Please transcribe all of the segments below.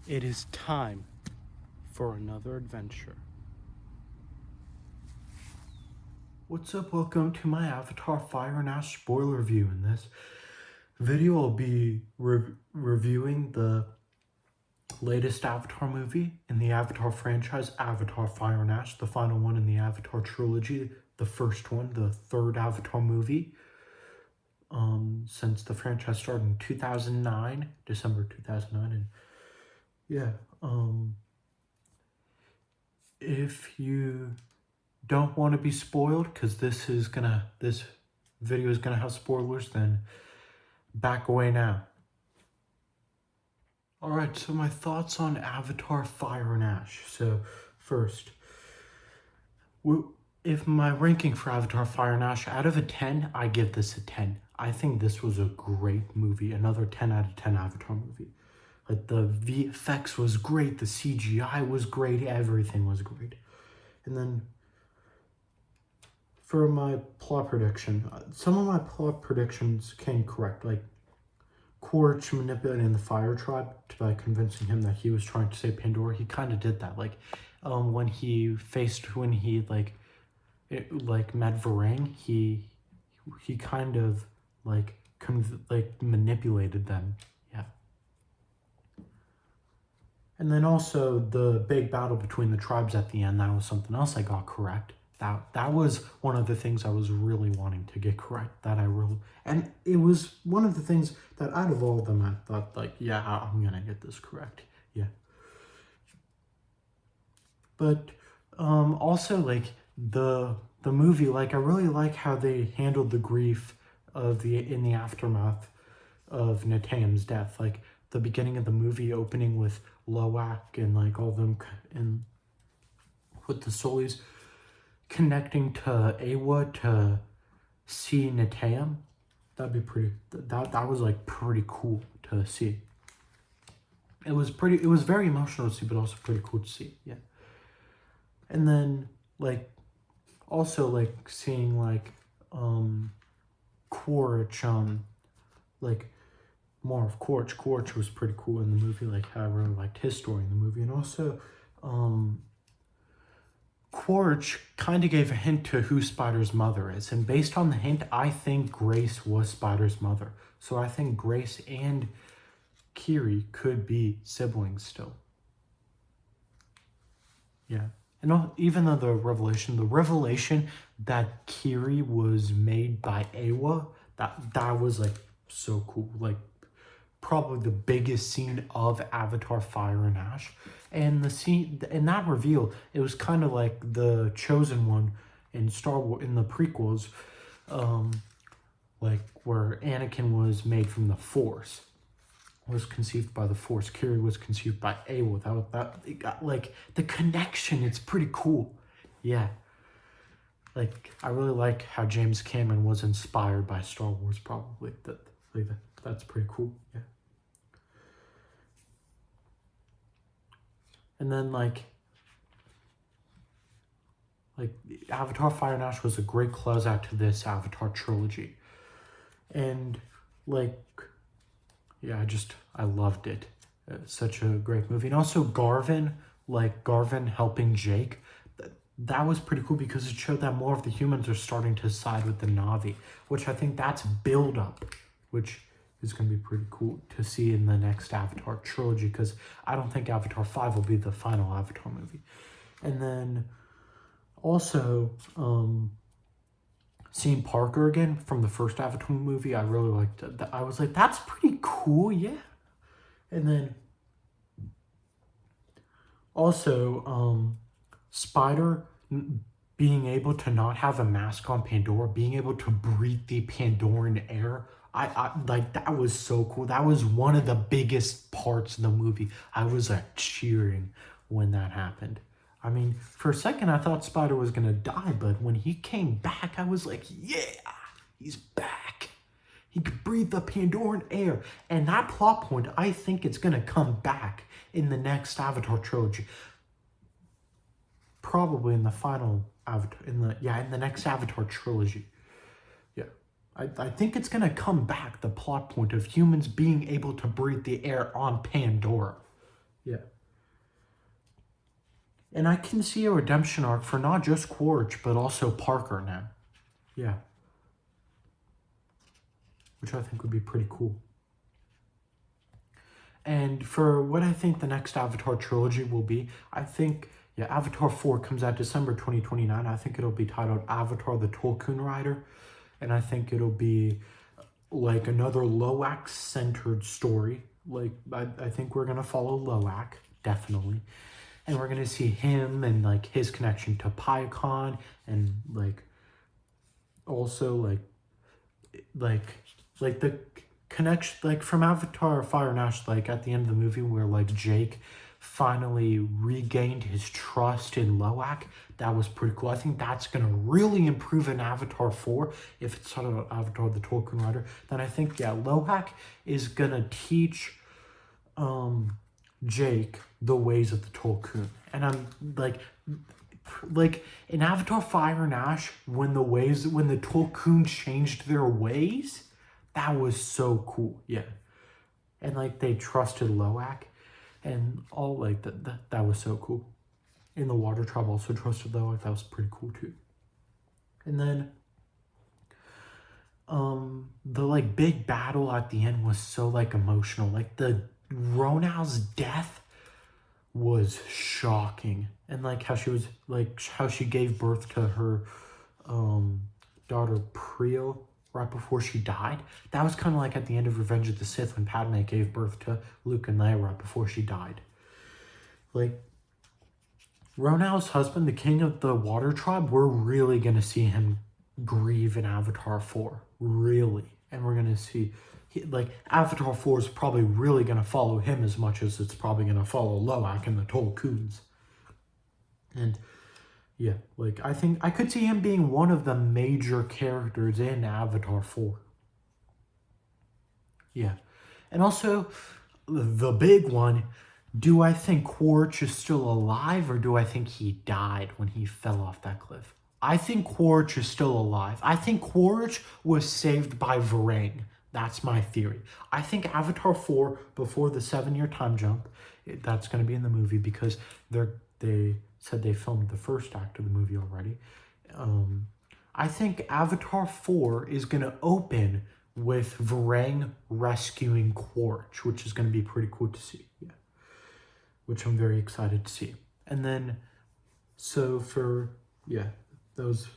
It is time for another adventure. What's up? Welcome to my Avatar Fire and Ash spoiler review. In this video, I'll be reviewing the latest Avatar movie in the Avatar franchise, Avatar Fire and Ash, the final one in the Avatar trilogy, the first one, the third Avatar movie. Since the franchise started in 2009, December 2009, and yeah, if you don't want to be spoiled, because this video is gonna have spoilers, then back away now. Alright, so my thoughts on Avatar Fire and Ash. So first, if my ranking for Avatar Fire and Ash, out of a 10, I give this a 10. I think this was a great movie, another 10 out of 10 Avatar movie. Like, the VFX was great, the CGI was great, everything was great. And then for my plot prediction, some of my plot predictions came correct. Like, Quaritch manipulating the Fire Tribe by convincing him that he was trying to save Pandora. He kind of did that. Like, when he met Varang, he kind of manipulated them. Yeah. And then also the big battle between the tribes at the end, that was something else I got correct. That was one of the things I was really wanting to get correct. And it was one of the things that out of all of them, I thought, like, yeah, I'm gonna get this correct. Yeah. But also, like, the movie, like, I really like how they handled the grief in the aftermath of Neteyam's death. Like, the beginning of the movie opening with Loak and like all of them, and with the Solis connecting to Awa to see Neteyam. That'd be pretty. That was like pretty cool to see. It was very emotional to see, but also pretty cool to see. Yeah. And then like also like seeing like Quaritch, like more of Quaritch. Quaritch was pretty cool in the movie. Like, I really liked his story in the movie. And also Quaritch kind of gave a hint to who Spider's mother is. And based on the hint, I think Grace was Spider's mother. So I think Grace and Kiri could be siblings still. Yeah. And even though the revelation that Kiri was made by Awa, that was like so cool. Like, probably the biggest scene of Avatar Fire and Ash. And the scene in that reveal, it was kind of like the Chosen One in Star Wars, in the prequels, like where Anakin was made from the Force, was conceived by the Force. Kiri was conceived by Awa. It got, like, the connection, it's pretty cool. Yeah. Like, I really like how James Cameron was inspired by Star Wars, probably. That's pretty cool. Yeah. And then like Avatar Fire and Ash was a great closeout to this Avatar trilogy. And like, yeah, I loved it. It's such a great movie. And also Garvin helping Jake, that was pretty cool because it showed that more of the humans are starting to side with the Na'vi, which I think that's build up, which is going to be pretty cool to see in the next Avatar trilogy, because I don't think Avatar 5 will be the final Avatar movie. And then also seeing Parker again from the first Avatar movie, I really liked it. I was like, that's pretty cool, yeah. And then also Spider being able to not have a mask on Pandora, being able to breathe the Pandoran air, I like, that was so cool. That was one of the biggest parts of the movie. I was like cheering when that happened. I mean, for a second I thought Spider was gonna die, but when he came back, I was like, yeah, he's back. He could breathe the Pandoran air. And that plot point, I think it's gonna come back in the next Avatar trilogy. Probably in the final Avatar, in the next Avatar trilogy. Yeah. I think it's going to come back, the plot point of humans being able to breathe the air on Pandora. Yeah. And I can see a redemption arc for not just Quaritch, but also Parker now. Yeah. Which I think would be pretty cool. And for what I think the next Avatar trilogy will be, I think, yeah, Avatar 4 comes out December 2029. I think it'll be titled Avatar the Tolkien Rider. And I think it'll be like another Loak-centered story. Like, I think we're going to follow Loak, definitely. And we're going to see him and, like, his connection to Pycon and, like, also, like the connection, like from Avatar Fire and Ash, like at the end of the movie where like Jake finally regained his trust in Loak. That was pretty cool. I think that's gonna really improve in Avatar 4 if it's sort of Avatar the Tolkien Rider. Then I think Loak is gonna teach Jake the ways of the Tolkien. And I'm like in Avatar Fire and Ash, when the Tolkien changed their ways, that was so cool. Yeah. And like they trusted Loak and all like that was so cool. In the Water Tribe also trusted Loak. That was pretty cool too. And then the like big battle at the end was so like emotional. Like the Ronal's death was shocking. And like how she gave birth to her daughter Priel right before she died. That was kind of like at the end of Revenge of the Sith when Padme gave birth to Luke and Leia right before she died. Like, Ronal's husband, the king of the Water Tribe, we're really going to see him grieve in Avatar 4. Really. And we're going to see, Avatar 4 is probably really going to follow him as much as it's probably going to follow Loak and the Tolkuns. And yeah, like, I think I could see him being one of the major characters in Avatar 4. Yeah. And also, the big one, do I think Quaritch is still alive or do I think he died when he fell off that cliff? I think Quaritch is still alive. I think Quaritch was saved by Varang. That's my theory. I think Avatar 4, before the 7-year time jump, that's going to be in the movie because they said they filmed the first act of the movie already. I think Avatar 4 is going to open with Varang rescuing Quaritch, which is going to be pretty cool to see. Yeah. Which I'm very excited to see. And then, so for, those,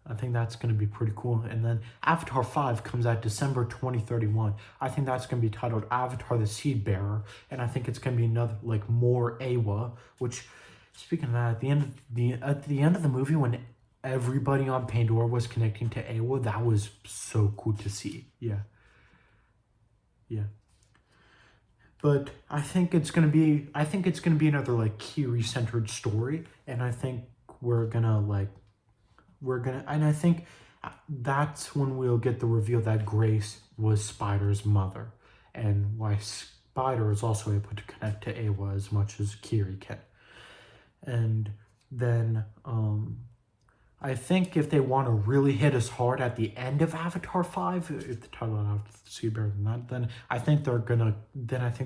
I think that's going to be pretty cool. And then Avatar 5 comes out December 2031. I think that's going to be titled Avatar the Seed Bearer. And I think it's going to be another, like, more Eywa, which, speaking of that, at the end of the movie when everybody on Pandora was connecting to Eywa, that was so cool to see. Yeah. Yeah. But I think it's gonna be another like Kiri-centered story, and I think and I think that's when we'll get the reveal that Grace was Spider's mother, and why Spider is also able to connect to Eywa as much as Kiri can. And then I think if they want to really hit us hard at the end of Avatar 5, if the title of see better than that, then I think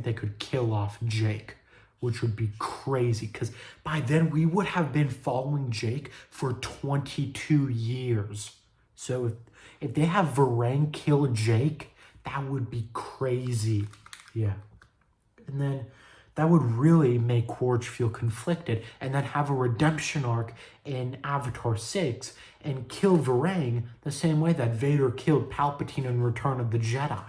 they could kill off Jake, which would be crazy, because by then we would have been following Jake for 22 years. So if they have Varang kill Jake, that would be crazy. Yeah. And then that would really make Quaritch feel conflicted, and then have a redemption arc in Avatar 6 and kill Varang the same way that Vader killed Palpatine in Return of the Jedi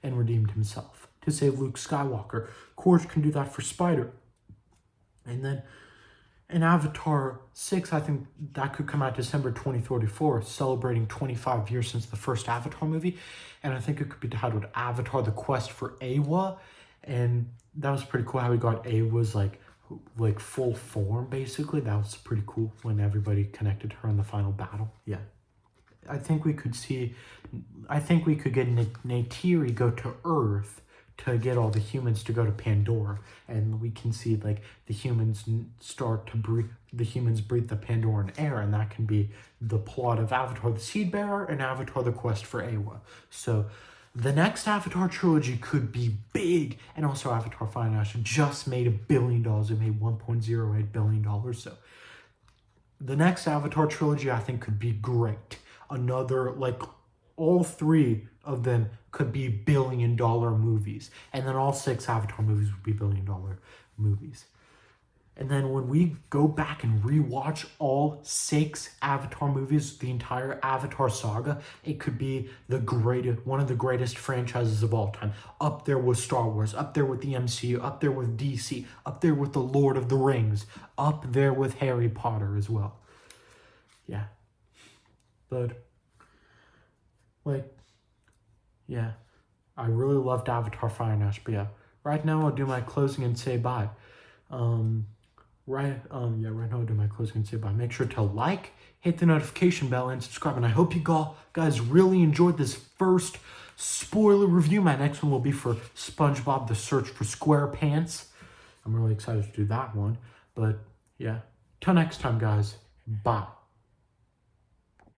and redeemed himself to save Luke Skywalker. Quaritch can do that for Spider. And then in Avatar 6, I think that could come out December 2034, celebrating 25 years since the first Avatar movie. And I think it could be titled Avatar: The Quest for Eywa. And that was pretty cool how we got Eywa's like full form, basically. That was pretty cool when everybody connected to her in the final battle. Yeah. I think we could get Neytiri go to Earth to get all the humans to go to Pandora, and we can see like the humans breathe the Pandoran air, and that can be the plot of Avatar the Seed Bearer and Avatar the Quest for Eywa. So the next Avatar trilogy could be big. And also Avatar Fire and Ash just made $1 billion. It made $1.08 billion. So the next Avatar trilogy, I think, could be great. Another, like, all three of them could be $1 billion movies. And then all 6 Avatar movies would be $1 billion movies. And then when we go back and rewatch all 6 Avatar movies, the entire Avatar saga, it could be one of the greatest franchises of all time. Up there with Star Wars, up there with the MCU, up there with DC, up there with The Lord of the Rings, up there with Harry Potter as well. Yeah. But, like, yeah. I really loved Avatar Fire and Ash, but yeah. Right now I'll do my closing and say bye. Right now I'll do my closing and say bye. Make sure to like, hit the notification bell, and subscribe. And I hope you guys really enjoyed this first spoiler review. My next one will be for SpongeBob: The Search for SquarePants. I'm really excited to do that one. But yeah, till next time, guys. Bye.